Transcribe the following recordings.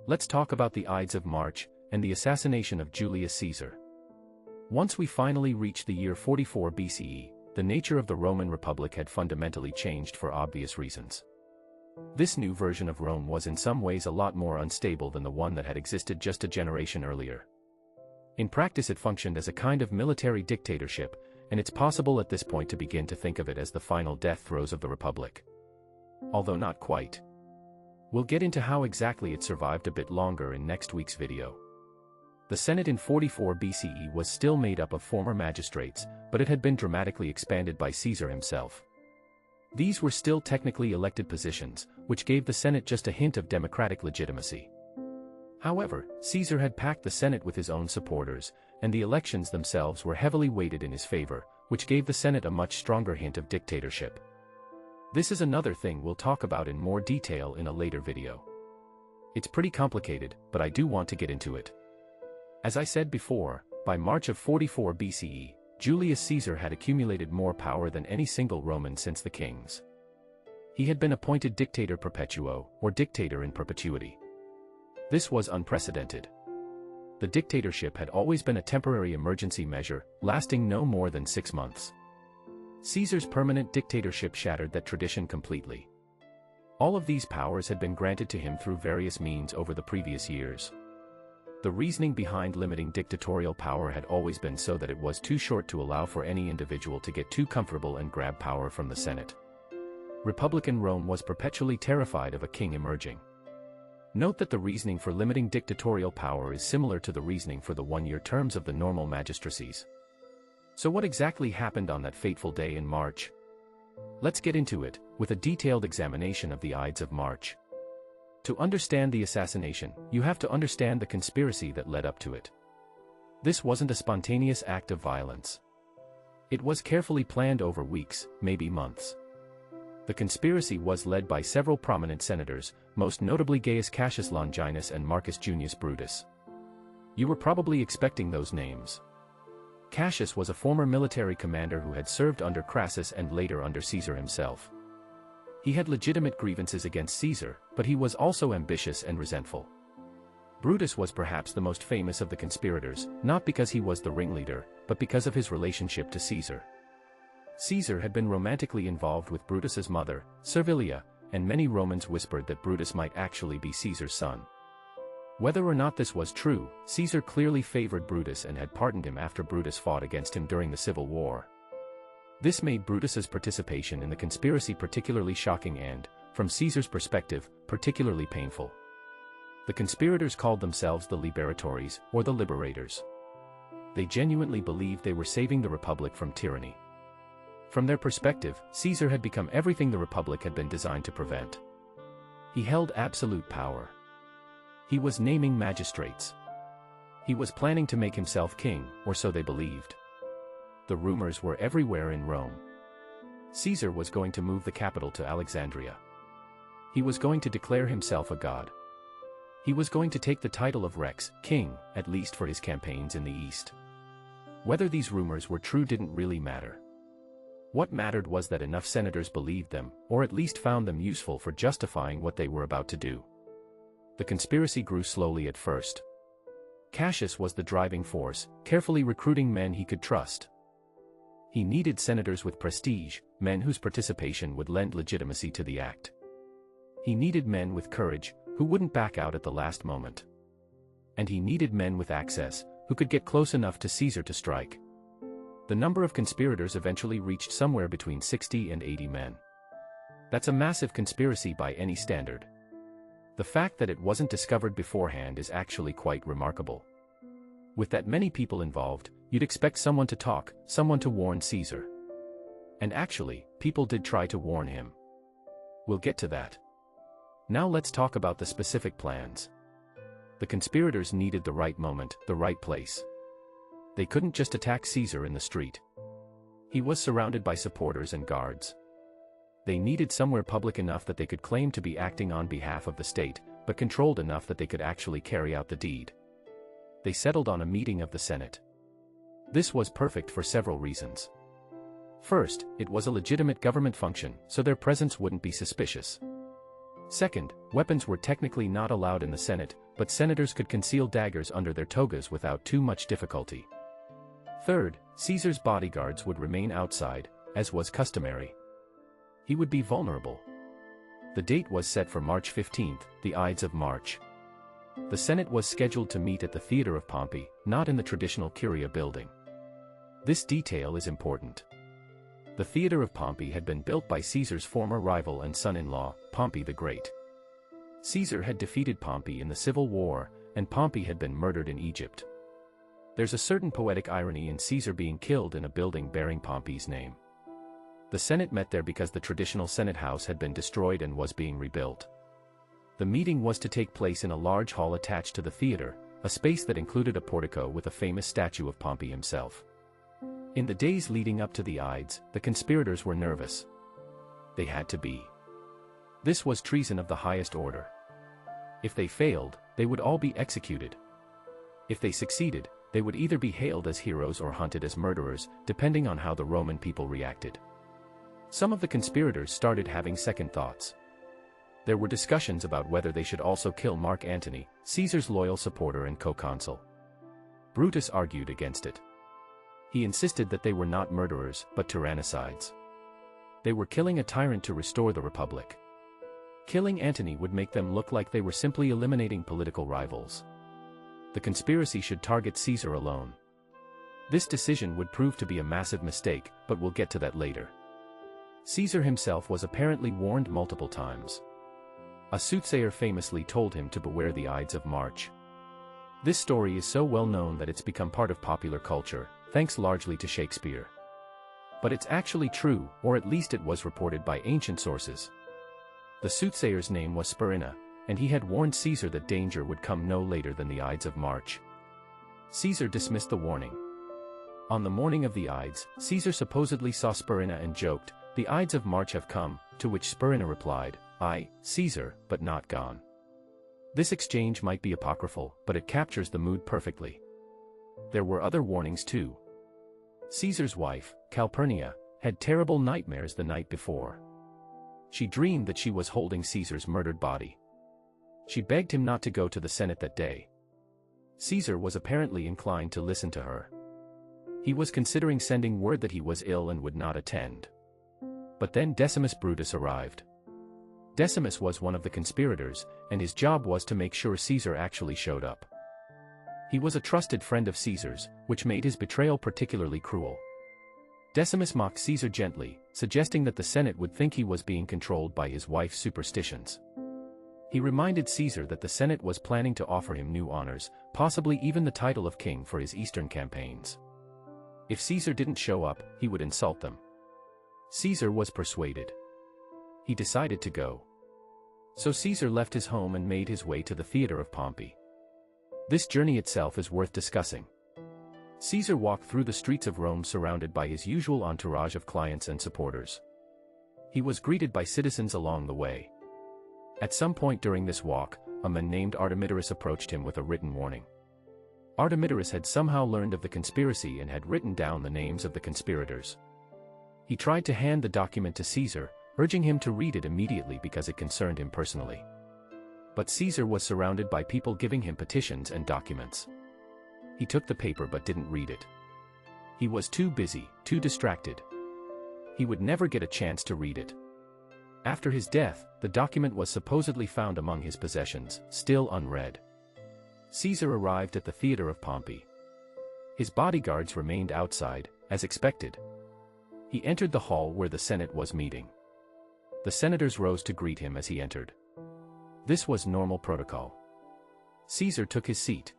Let's talk about the Ides of March and the assassination of Julius Caesar. Once we finally reached the year 44 B.C.E., the nature of the Roman Republic had fundamentally changed for obvious reasons. This new version of Rome was in some ways a lot more unstable than the one that had existed just a generation earlier. In practice, it functioned as a kind of military dictatorship, and it's possible at this point to begin to think of it as the final death throes of the Republic. Although not quite. We'll get into how exactly it survived a bit longer in next week's video. The Senate in 44 B.C.E. was still made up of former magistrates, but it had been dramatically expanded by Caesar himself. These were still technically elected positions, which gave the Senate just a hint of democratic legitimacy. However, Caesar had packed the Senate with his own supporters, and the elections themselves were heavily weighted in his favor, which gave the Senate a much stronger hint of dictatorship. This is another thing we'll talk about in more detail in a later video. It's pretty complicated, but I do want to get into it. As I said before, by March of 44 B.C.E., Julius Caesar had accumulated more power than any single Roman since the kings. He had been appointed dictator perpetuo, or dictator in perpetuity. This was unprecedented. The dictatorship had always been a temporary emergency measure, lasting no more than 6 months. Caesar's permanent dictatorship shattered that tradition completely. All of these powers had been granted to him through various means over the previous years. The reasoning behind limiting dictatorial power had always been so that it was too short to allow for any individual to get too comfortable and grab power from the Senate. Republican Rome was perpetually terrified of a king emerging. Note that the reasoning for limiting dictatorial power is similar to the reasoning for the one-year terms of the normal magistracies. So what exactly happened on that fateful day in March? Let's get into it, with a detailed examination of the Ides of March. To understand the assassination, you have to understand the conspiracy that led up to it. This wasn't a spontaneous act of violence. It was carefully planned over weeks, maybe months. The conspiracy was led by several prominent senators, most notably Gaius Cassius Longinus and Marcus Junius Brutus. You were probably expecting those names. Cassius was a former military commander who had served under Crassus and later under Caesar himself. He had legitimate grievances against Caesar, but he was also ambitious and resentful. Brutus was perhaps the most famous of the conspirators, not because he was the ringleader, but because of his relationship to Caesar. Caesar had been romantically involved with Brutus's mother, Servilia, and many Romans whispered that Brutus might actually be Caesar's son. Whether or not this was true, Caesar clearly favored Brutus and had pardoned him after Brutus fought against him during the Civil War. This made Brutus's participation in the conspiracy particularly shocking and, from Caesar's perspective, particularly painful. The conspirators called themselves the Liberatores, or the Liberators. They genuinely believed they were saving the Republic from tyranny. From their perspective, Caesar had become everything the Republic had been designed to prevent. He held absolute power. He was naming magistrates. He was planning to make himself king, or so they believed. The rumors were everywhere in Rome. Caesar was going to move the capital to Alexandria. He was going to declare himself a god. He was going to take the title of Rex, king, at least for his campaigns in the East. Whether these rumors were true didn't really matter. What mattered was that enough senators believed them, or at least found them useful for justifying what they were about to do. The conspiracy grew slowly at first. Cassius was the driving force, carefully recruiting men he could trust. He needed senators with prestige, men whose participation would lend legitimacy to the act. He needed men with courage, who wouldn't back out at the last moment. And he needed men with access, who could get close enough to Caesar to strike. The number of conspirators eventually reached somewhere between 60 and 80 men. That's a massive conspiracy by any standard. The fact that it wasn't discovered beforehand is actually quite remarkable. With that many people involved, you'd expect someone to talk, someone to warn Caesar. And actually, people did try to warn him. We'll get to that. Now let's talk about the specific plans. The conspirators needed the right moment, the right place. They couldn't just attack Caesar in the street. He was surrounded by supporters and guards. They needed somewhere public enough that they could claim to be acting on behalf of the state, but controlled enough that they could actually carry out the deed. They settled on a meeting of the Senate. This was perfect for several reasons. First, it was a legitimate government function, so their presence wouldn't be suspicious. Second, weapons were technically not allowed in the Senate, but senators could conceal daggers under their togas without too much difficulty. Third, Caesar's bodyguards would remain outside, as was customary. He would be vulnerable. The date was set for March 15th, the Ides of March. The Senate was scheduled to meet at the Theatre of Pompey, not in the traditional Curia building. This detail is important. The Theatre of Pompey had been built by Caesar's former rival and son-in-law, Pompey the Great. Caesar had defeated Pompey in the Civil War, and Pompey had been murdered in Egypt. There's a certain poetic irony in Caesar being killed in a building bearing Pompey's name. The Senate met there because the traditional Senate house had been destroyed and was being rebuilt. The meeting was to take place in a large hall attached to the theater, a space that included a portico with a famous statue of Pompey himself. In the days leading up to the Ides, the conspirators were nervous. They had to be. This was treason of the highest order. If they failed, they would all be executed. If they succeeded, they would either be hailed as heroes or hunted as murderers, depending on how the Roman people reacted. Some of the conspirators started having second thoughts. There were discussions about whether they should also kill Mark Antony, Caesar's loyal supporter and co-consul. Brutus argued against it. He insisted that they were not murderers, but tyrannicides. They were killing a tyrant to restore the Republic. Killing Antony would make them look like they were simply eliminating political rivals. The conspiracy should target Caesar alone. This decision would prove to be a massive mistake, but we'll get to that later. Caesar himself was apparently warned multiple times. A soothsayer famously told him to beware the Ides of March. This story is so well known that it's become part of popular culture, thanks largely to Shakespeare. But it's actually true, or at least it was reported by ancient sources. The soothsayer's name was Spurinna, and he had warned Caesar that danger would come no later than the Ides of March. Caesar dismissed the warning. On the morning of the Ides, Caesar supposedly saw Spurinna and joked, "The Ides of March have come," to which Spurinna replied, "Aye, Caesar, but not gone." This exchange might be apocryphal, but it captures the mood perfectly. There were other warnings too. Caesar's wife, Calpurnia, had terrible nightmares the night before. She dreamed that she was holding Caesar's murdered body. She begged him not to go to the Senate that day. Caesar was apparently inclined to listen to her. He was considering sending word that he was ill and would not attend. But then Decimus Brutus arrived. Decimus was one of the conspirators, and his job was to make sure Caesar actually showed up. He was a trusted friend of Caesar's, which made his betrayal particularly cruel. Decimus mocked Caesar gently, suggesting that the Senate would think he was being controlled by his wife's superstitions. He reminded Caesar that the Senate was planning to offer him new honors, possibly even the title of king for his eastern campaigns. If Caesar didn't show up, he would insult them. Caesar was persuaded. He decided to go. So Caesar left his home and made his way to the Theatre of Pompey. This journey itself is worth discussing. Caesar walked through the streets of Rome surrounded by his usual entourage of clients and supporters. He was greeted by citizens along the way. At some point during this walk, a man named Artemidorus approached him with a written warning. Artemidorus had somehow learned of the conspiracy and had written down the names of the conspirators. He tried to hand the document to Caesar, urging him to read it immediately because it concerned him personally. But Caesar was surrounded by people giving him petitions and documents. He took the paper but didn't read it. He was too busy, too distracted. He would never get a chance to read it. After his death, the document was supposedly found among his possessions, still unread. Caesar arrived at the Theatre of Pompey. His bodyguards remained outside, as expected. He entered the hall where the Senate was meeting. The senators rose to greet him as he entered. This was normal protocol. Caesar took his seat.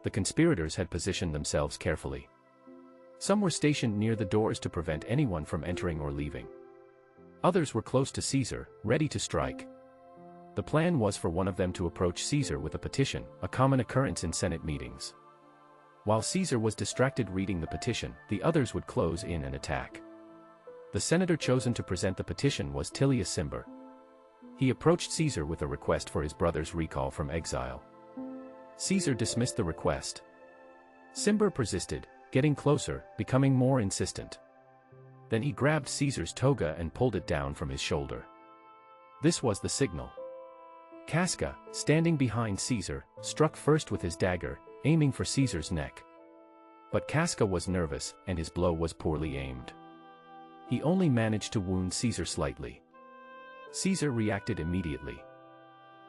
The conspirators had positioned themselves carefully. Some were stationed near the doors to prevent anyone from entering or leaving. Others were close to Caesar, ready to strike. The plan was for one of them to approach Caesar with a petition, a common occurrence in Senate meetings. While Caesar was distracted reading the petition, the others would close in and attack. The senator chosen to present the petition was Tullius Cimber. He approached Caesar with a request for his brother's recall from exile. Caesar dismissed the request. Cimber persisted, getting closer, becoming more insistent. Then he grabbed Caesar's toga and pulled it down from his shoulder. This was the signal. Casca, standing behind Caesar, struck first with his dagger, aiming for Caesar's neck. But Casca was nervous, and his blow was poorly aimed. He only managed to wound Caesar slightly. Caesar reacted immediately.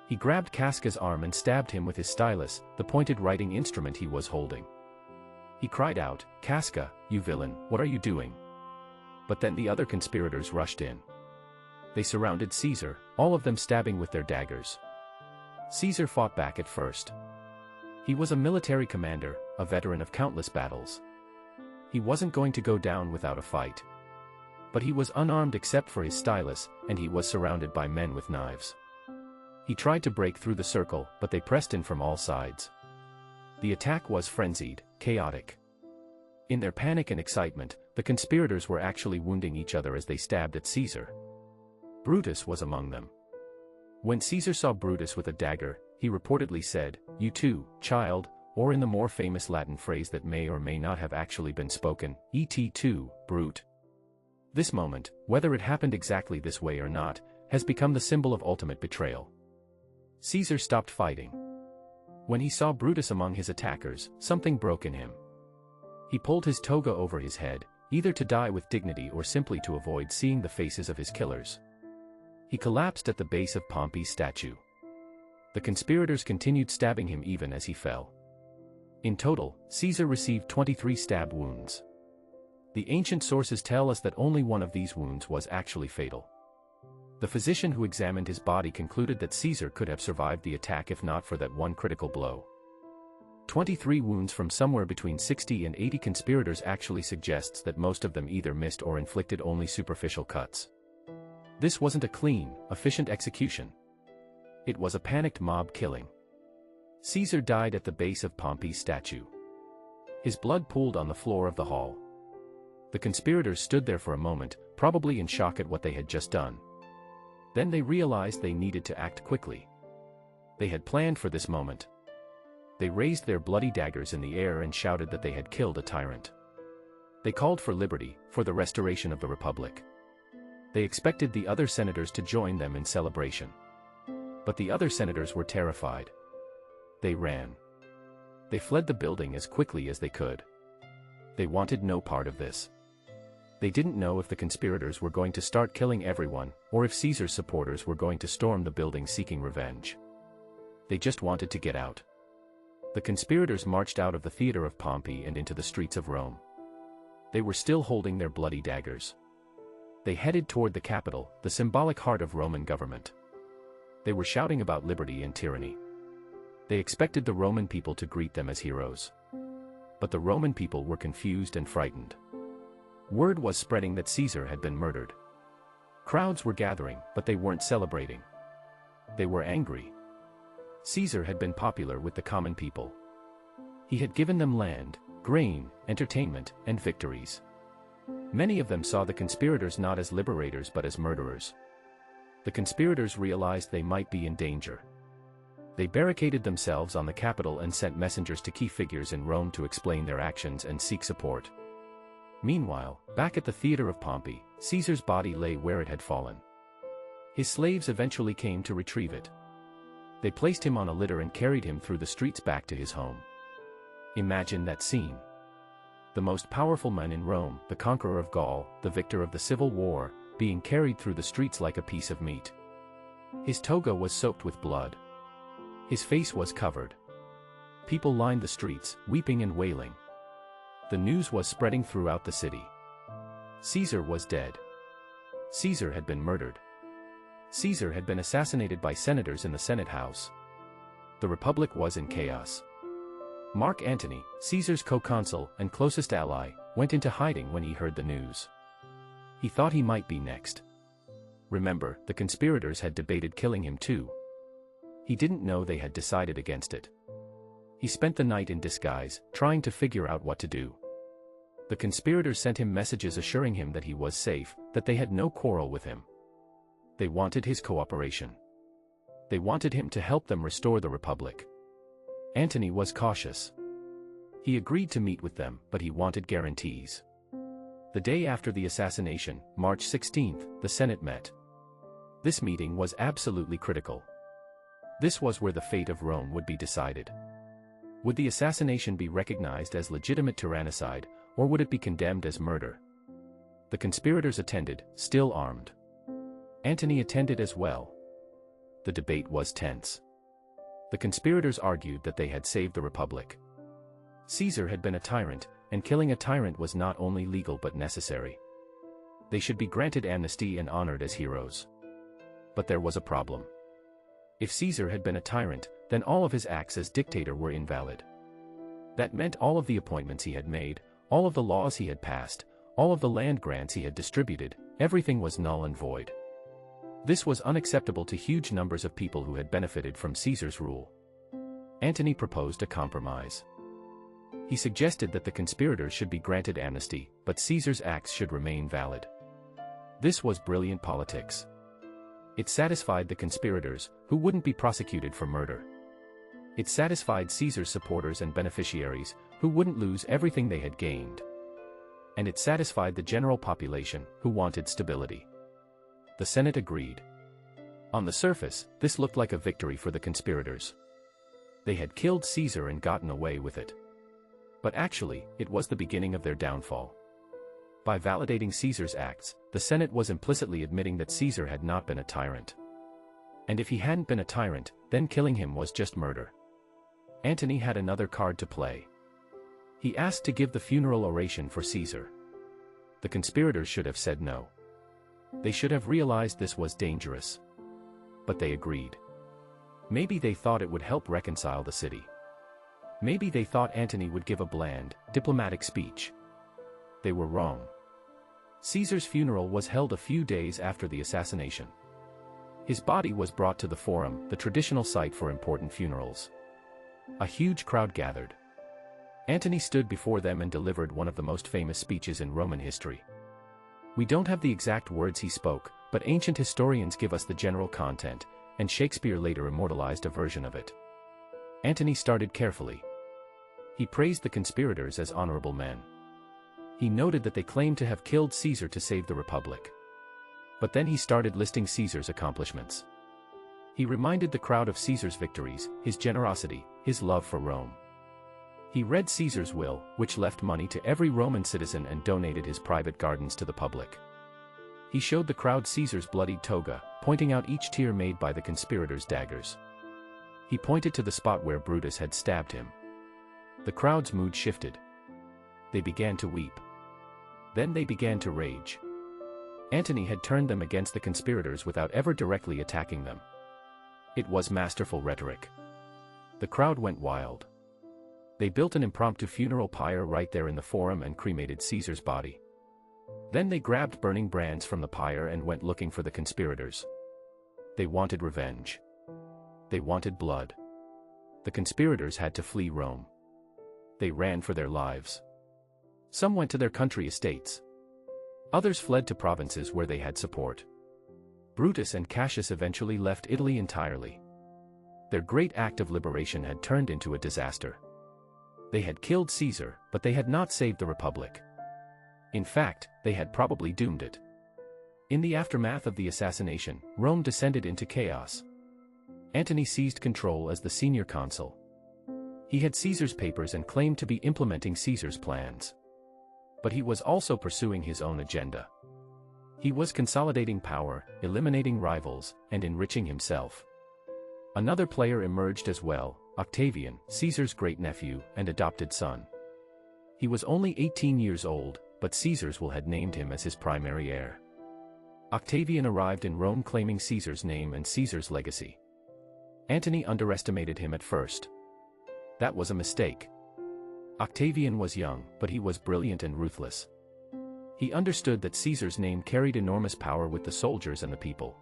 He grabbed Casca's arm and stabbed him with his stylus, the pointed writing instrument he was holding. He cried out, "Casca, you villain, what are you doing?" But then the other conspirators rushed in. They surrounded Caesar, all of them stabbing with their daggers. Caesar fought back at first. He was a military commander, a veteran of countless battles. He wasn't going to go down without a fight. But he was unarmed except for his stylus, and he was surrounded by men with knives. He tried to break through the circle, but they pressed in from all sides. The attack was frenzied, chaotic. In their panic and excitement, the conspirators were actually wounding each other as they stabbed at Caesar. Brutus was among them. When Caesar saw Brutus with a dagger, he reportedly said, "You too, child," or in the more famous Latin phrase that may or may not have actually been spoken, "Et tu, brute." This moment, whether it happened exactly this way or not, has become the symbol of ultimate betrayal. Caesar stopped fighting. When he saw Brutus among his attackers, something broke in him. He pulled his toga over his head, either to die with dignity or simply to avoid seeing the faces of his killers. He collapsed at the base of Pompey's statue. The conspirators continued stabbing him even as he fell. In total, Caesar received 23 stab wounds. The ancient sources tell us that only one of these wounds was actually fatal. The physician who examined his body concluded that Caesar could have survived the attack if not for that one critical blow. 23 wounds from somewhere between 60 and 80 conspirators actually suggests that most of them either missed or inflicted only superficial cuts. This wasn't a clean, efficient execution. It was a panicked mob killing. Caesar died at the base of Pompey's statue. His blood pooled on the floor of the hall. The conspirators stood there for a moment, probably in shock at what they had just done. Then they realized they needed to act quickly. They had planned for this moment. They raised their bloody daggers in the air and shouted that they had killed a tyrant. They called for liberty, for the restoration of the republic. They expected the other senators to join them in celebration. But the other senators were terrified. They ran. They fled the building as quickly as they could. They wanted no part of this. They didn't know if the conspirators were going to start killing everyone, or if Caesar's supporters were going to storm the building seeking revenge. They just wanted to get out. The conspirators marched out of the theater of Pompey and into the streets of Rome. They were still holding their bloody daggers. They headed toward the Capitol, the symbolic heart of Roman government. They were shouting about liberty and tyranny. They expected the Roman people to greet them as heroes. But the Roman people were confused and frightened. Word was spreading that Caesar had been murdered. Crowds were gathering, but they weren't celebrating. They were angry. Caesar had been popular with the common people. He had given them land, grain, entertainment, and victories. Many of them saw the conspirators not as liberators but as murderers. The conspirators realized they might be in danger. They barricaded themselves on the Capitol and sent messengers to key figures in Rome to explain their actions and seek support. Meanwhile, back at the theater of Pompey, Caesar's body lay where it had fallen. His slaves eventually came to retrieve it. They placed him on a litter and carried him through the streets back to his home. Imagine that scene. The most powerful man in Rome, the conqueror of Gaul, the victor of the Civil War, being carried through the streets like a piece of meat. His toga was soaked with blood. His face was covered. People lined the streets, weeping and wailing. The news was spreading throughout the city. Caesar was dead. Caesar had been murdered. Caesar had been assassinated by senators in the Senate House. The Republic was in chaos. Mark Antony, Caesar's co-consul and closest ally, went into hiding when he heard the news. He thought he might be next. Remember, the conspirators had debated killing him too. He didn't know they had decided against it. He spent the night in disguise, trying to figure out what to do. The conspirators sent him messages assuring him that he was safe, that they had no quarrel with him. They wanted his cooperation. They wanted him to help them restore the Republic. Antony was cautious. He agreed to meet with them, but he wanted guarantees. The day after the assassination, March 16th, the Senate met. This meeting was absolutely critical. This was where the fate of Rome would be decided. Would the assassination be recognized as legitimate tyrannicide, or would it be condemned as murder? The conspirators attended, still armed. Antony attended as well. The debate was tense. The conspirators argued that they had saved the Republic. Caesar had been a tyrant, and killing a tyrant was not only legal but necessary. They should be granted amnesty and honored as heroes. But there was a problem. If Caesar had been a tyrant, then all of his acts as dictator were invalid. That meant all of the appointments he had made, all of the laws he had passed, all of the land grants he had distributed, everything was null and void. This was unacceptable to huge numbers of people who had benefited from Caesar's rule. Antony proposed a compromise. He suggested that the conspirators should be granted amnesty, but Caesar's acts should remain valid. This was brilliant politics. It satisfied the conspirators, who wouldn't be prosecuted for murder. It satisfied Caesar's supporters and beneficiaries, who wouldn't lose everything they had gained. And it satisfied the general population, who wanted stability. The Senate agreed. On the surface, this looked like a victory for the conspirators. They had killed Caesar and gotten away with it. But actually, it was the beginning of their downfall. By validating Caesar's acts, the Senate was implicitly admitting that Caesar had not been a tyrant. And if he hadn't been a tyrant, then killing him was just murder. Antony had another card to play. He asked to give the funeral oration for Caesar. The conspirators should have said no. They should have realized this was dangerous. But they agreed. Maybe they thought it would help reconcile the city. Maybe they thought Antony would give a bland, diplomatic speech. They were wrong. Caesar's funeral was held a few days after the assassination. His body was brought to the Forum, the traditional site for important funerals. A huge crowd gathered. Antony stood before them and delivered one of the most famous speeches in Roman history. We don't have the exact words he spoke, but ancient historians give us the general content, and Shakespeare later immortalized a version of it. Antony started carefully. He praised the conspirators as honorable men. He noted that they claimed to have killed Caesar to save the Republic. But then he started listing Caesar's accomplishments. He reminded the crowd of Caesar's victories, his generosity, his love for Rome. He read Caesar's will, which left money to every Roman citizen and donated his private gardens to the public. He showed the crowd Caesar's bloodied toga, pointing out each tear made by the conspirators' daggers. He pointed to the spot where Brutus had stabbed him. The crowd's mood shifted. They began to weep. Then they began to rage. Antony had turned them against the conspirators without ever directly attacking them. It was masterful rhetoric. The crowd went wild. They built an impromptu funeral pyre right there in the Forum and cremated Caesar's body. Then they grabbed burning brands from the pyre and went looking for the conspirators. They wanted revenge. They wanted blood. The conspirators had to flee Rome. They ran for their lives. Some went to their country estates. Others fled to provinces where they had support. Brutus and Cassius eventually left Italy entirely. Their great act of liberation had turned into a disaster. They had killed Caesar, but they had not saved the Republic. In fact, they had probably doomed it. In the aftermath of the assassination, Rome descended into chaos. Antony seized control as the senior consul. He had Caesar's papers and claimed to be implementing Caesar's plans. But he was also pursuing his own agenda. He was consolidating power, eliminating rivals, and enriching himself. Another player emerged as well, Octavian, Caesar's great-nephew and adopted son. He was only 18 years old, but Caesar's will had named him as his primary heir. Octavian arrived in Rome claiming Caesar's name and Caesar's legacy. Antony underestimated him at first. That was a mistake. Octavian was young, but he was brilliant and ruthless. He understood that Caesar's name carried enormous power with the soldiers and the people.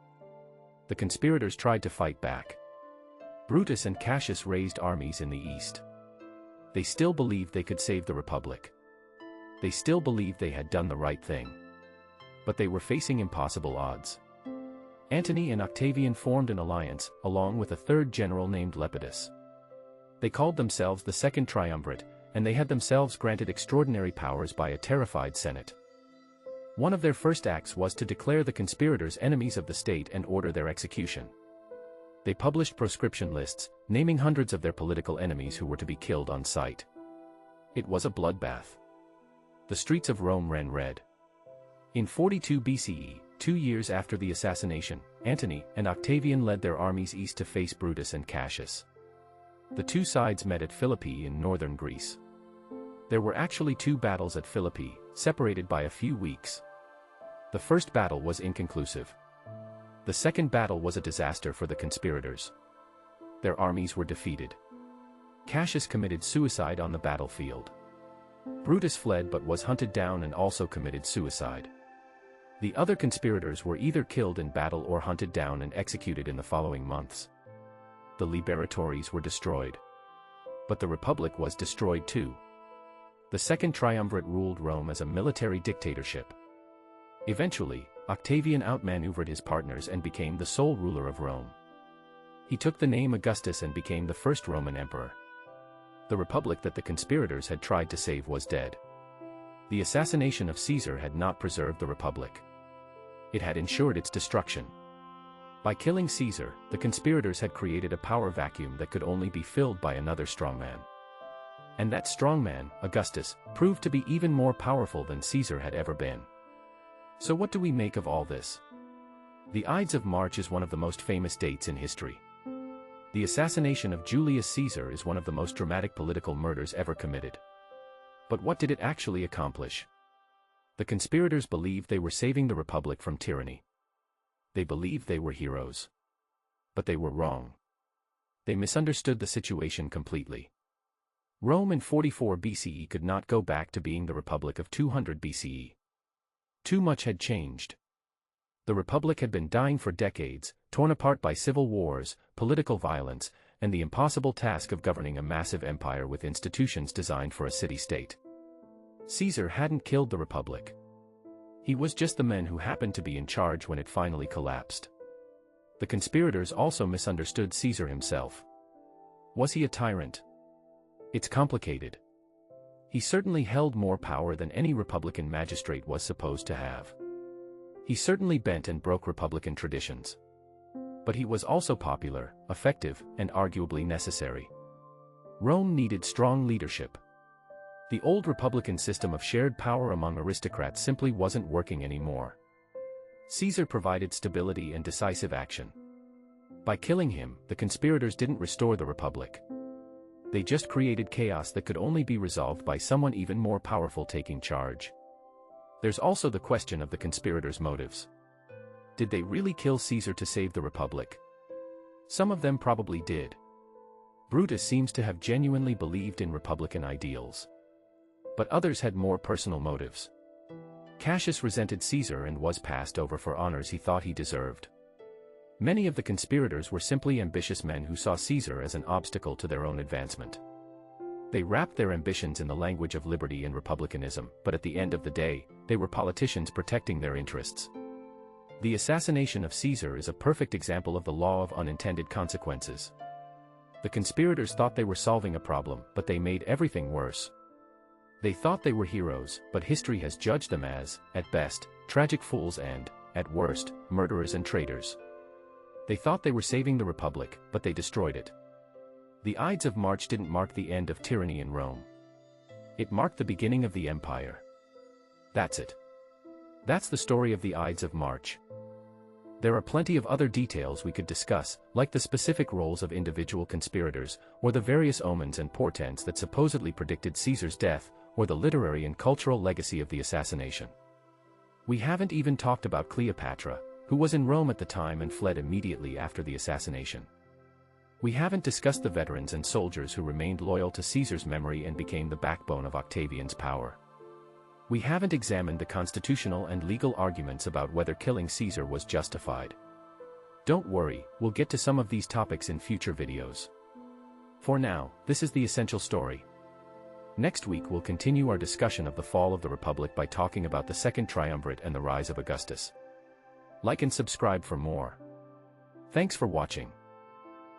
The conspirators tried to fight back. Brutus and Cassius raised armies in the east. They still believed they could save the Republic. They still believed they had done the right thing. But they were facing impossible odds. Antony and Octavian formed an alliance, along with a third general named Lepidus. They called themselves the Second Triumvirate, and they had themselves granted extraordinary powers by a terrified Senate. One of their first acts was to declare the conspirators enemies of the state and order their execution. They published proscription lists, naming hundreds of their political enemies who were to be killed on sight. It was a bloodbath. The streets of Rome ran red. In 42 BCE, 2 years after the assassination, Antony and Octavian led their armies east to face Brutus and Cassius. The two sides met at Philippi in northern Greece. There were actually 2 battles at Philippi, separated by a few weeks. The first battle was inconclusive. The second battle was a disaster for the conspirators. Their armies were defeated. Cassius committed suicide on the battlefield. Brutus fled but was hunted down and also committed suicide. The other conspirators were either killed in battle or hunted down and executed in the following months. The liberatories were destroyed. But the Republic was destroyed too. The Second Triumvirate ruled Rome as a military dictatorship. Eventually, Octavian outmaneuvered his partners and became the sole ruler of Rome. He took the name Augustus and became the first Roman emperor. The republic that the conspirators had tried to save was dead. The assassination of Caesar had not preserved the republic. It had ensured its destruction. By killing Caesar, the conspirators had created a power vacuum that could only be filled by another strongman. And that strongman, Augustus, proved to be even more powerful than Caesar had ever been. So what do we make of all this? The Ides of March is one of the most famous dates in history. The assassination of Julius Caesar is one of the most dramatic political murders ever committed. But what did it actually accomplish? The conspirators believed they were saving the Republic from tyranny. They believed they were heroes. But they were wrong. They misunderstood the situation completely. Rome in 44 BCE could not go back to being the Republic of 200 BCE. Too much had changed. The Republic had been dying for decades, torn apart by civil wars, political violence, and the impossible task of governing a massive empire with institutions designed for a city-state. Caesar hadn't killed the Republic. He was just the man who happened to be in charge when it finally collapsed. The conspirators also misunderstood Caesar himself. Was he a tyrant? It's complicated. He certainly held more power than any Republican magistrate was supposed to have. He certainly bent and broke Republican traditions. But he was also popular, effective, and arguably necessary. Rome needed strong leadership. The old Republican system of shared power among aristocrats simply wasn't working anymore. Caesar provided stability and decisive action. By killing him, the conspirators didn't restore the Republic. They just created chaos that could only be resolved by someone even more powerful taking charge. There's also the question of the conspirators' motives. Did they really kill Caesar to save the Republic? Some of them probably did. Brutus seems to have genuinely believed in Republican ideals. But others had more personal motives. Cassius resented Caesar and was passed over for honors he thought he deserved. Many of the conspirators were simply ambitious men who saw Caesar as an obstacle to their own advancement. They wrapped their ambitions in the language of liberty and republicanism, but at the end of the day, they were politicians protecting their interests. The assassination of Caesar is a perfect example of the law of unintended consequences. The conspirators thought they were solving a problem, but they made everything worse. They thought they were heroes, but history has judged them as, at best, tragic fools and, at worst, murderers and traitors. They thought they were saving the Republic, but they destroyed it. The Ides of March didn't mark the end of tyranny in Rome. It marked the beginning of the empire. That's it. That's the story of the Ides of March. There are plenty of other details we could discuss, like the specific roles of individual conspirators, or the various omens and portents that supposedly predicted Caesar's death, or the literary and cultural legacy of the assassination. We haven't even talked about Cleopatra, who was in Rome at the time and fled immediately after the assassination. We haven't discussed the veterans and soldiers who remained loyal to Caesar's memory and became the backbone of Octavian's power. We haven't examined the constitutional and legal arguments about whether killing Caesar was justified. Don't worry, we'll get to some of these topics in future videos. For now, this is the essential story. Next week we'll continue our discussion of the fall of the Republic by talking about the Second Triumvirate and the rise of Augustus. Like and subscribe for more. Thanks for watching.